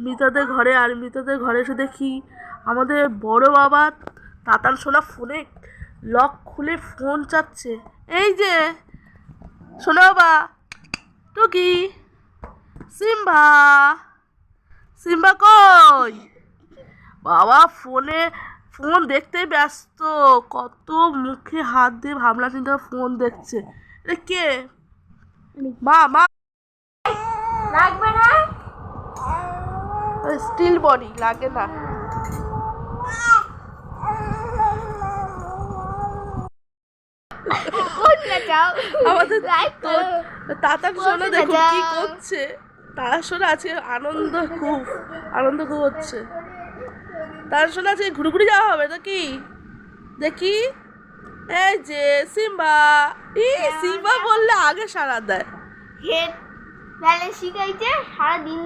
মিতাদের ঘরে, আর মিতাদের ঘরে এসে দেখি আমাদের বড় বাবা তাতান সোনা ফোনে লক খুলে ফোন চাচ্ছে। এই যে সোনা বাবা, টুকি, সিম্বা, সিম্বা কই? বাবা ফোন দেখতে ব্যস্ত, কত মুখে হাত দিয়ে ভাবনা চিন্তা ফোন দেখছে। এটা কে? মা মা লাগবে না, স্টিল বডি লাগে না। আমাদের তাতার সোনা দেখো কি করছে। তার সোনা আছে আনন্দ খুব হচ্ছে। তার সোনা আছে ঘুরে যাওয়া হবে তো কি? দেখি, এই যে সিম্বা, সিম্বা বললে আগে সাড়া দেয়। হেড ব্যালেন্স শিখাইছে সারাদিন।